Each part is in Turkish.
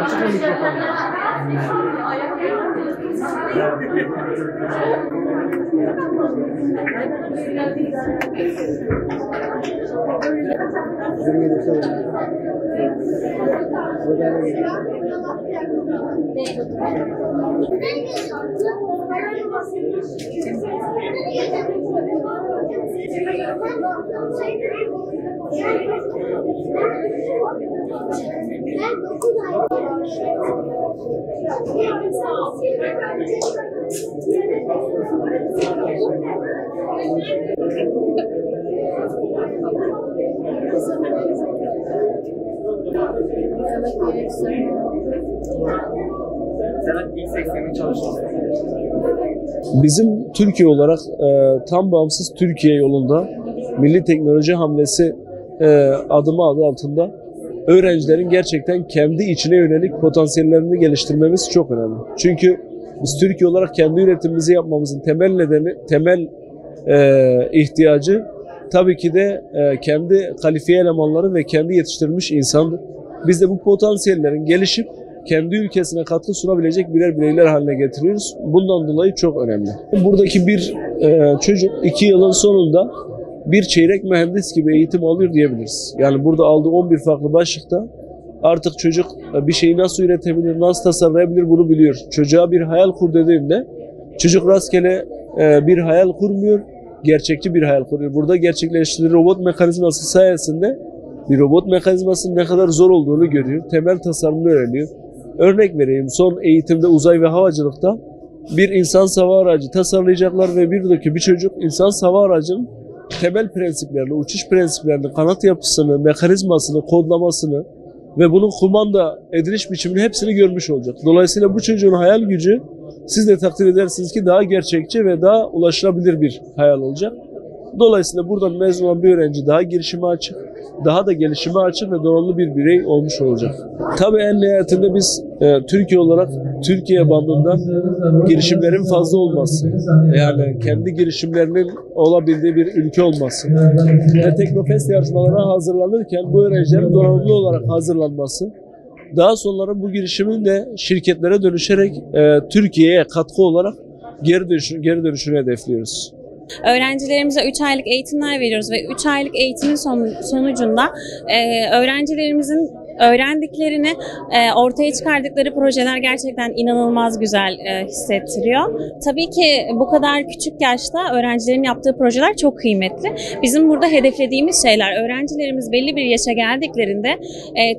Açık mı mikrofonu? Bizim Türkiye olarak tam bağımsız Türkiye yolunda Milli Teknoloji Hamlesi adımı adı altında öğrencilerin gerçekten kendi içine yönelik potansiyellerini geliştirmemiz çok önemli. Çünkü biz Türkiye olarak kendi üretimimizi yapmamızın temel nedeni, temel ihtiyacı tabii ki de kendi kalifiye elemanları ve kendi yetiştirilmiş insandır. Biz de bu potansiyellerin gelişip kendi ülkesine katkı sunabilecek birer bireyler haline getiriyoruz. Bundan dolayı çok önemli. Buradaki bir çocuk 2 yılın sonunda bir çeyrek mühendis gibi eğitim alıyor diyebiliriz. Yani burada aldığı 11 farklı başlıkta artık çocuk bir şeyi nasıl üretebilir, nasıl tasarlayabilir bunu biliyor. Çocuğa bir hayal kur dediğinde çocuk rastgele bir hayal kurmuyor, gerçekçi bir hayal kuruyor. Burada gerçekleştirilen robot mekanizması sayesinde bir robot mekanizmasının ne kadar zor olduğunu görüyor, temel tasarımını öğreniyor. Örnek vereyim, son eğitimde uzay ve havacılıkta bir insan hava aracı tasarlayacaklar ve bir çocuk insan hava aracının temel prensiplerini, uçuş prensiplerini, kanat yapısını, mekanizmasını, kodlamasını ve bunun kumanda ediliş biçimini hepsini görmüş olacak. Dolayısıyla bu çocuğun hayal gücü siz de takdir edersiniz ki daha gerçekçi ve daha ulaşılabilir bir hayal olacak. Dolayısıyla buradan mezun olan bir öğrenci daha girişime açık, daha da gelişime açık ve donanımlı bir birey olmuş olacak. Tabii en nihayetinde biz Türkiye olarak Türkiye bandında girişimlerin fazla olması, yani kendi girişimlerinin olabildiği bir ülke olması ve Teknofest yarışmalarına hazırlanırken bu öğrencilerin donanımlı olarak hazırlanması, daha sonra bu girişimin de şirketlere dönüşerek Türkiye'ye katkı olarak geri dönüşünü hedefliyoruz. Öğrencilerimize 3 aylık eğitimler veriyoruz ve 3 aylık eğitimin sonucunda öğrencilerimizin öğrendiklerini ortaya çıkardıkları projeler gerçekten inanılmaz güzel hissettiriyor. Tabii ki bu kadar küçük yaşta öğrencilerin yaptığı projeler çok kıymetli. Bizim burada hedeflediğimiz şeyler, öğrencilerimiz belli bir yaşa geldiklerinde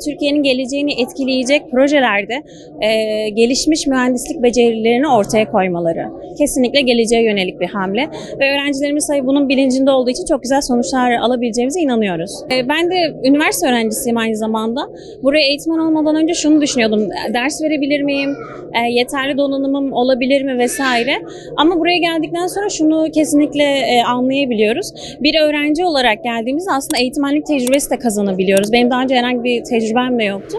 Türkiye'nin geleceğini etkileyecek projelerde gelişmiş mühendislik becerilerini ortaya koymaları. Kesinlikle geleceğe yönelik bir hamle ve öğrencilerimiz tabii bunun bilincinde olduğu için çok güzel sonuçlar alabileceğimize inanıyoruz. Ben de üniversite öğrencisiyim aynı zamanda. Buraya eğitmen olmadan önce şunu düşünüyordum, ders verebilir miyim, yeterli donanımım olabilir mi vesaire. Ama buraya geldikten sonra şunu kesinlikle anlayabiliyoruz. Bir öğrenci olarak geldiğimizde aslında eğitmenlik tecrübesi de kazanabiliyoruz. Benim daha önce herhangi bir tecrübem de yoktu.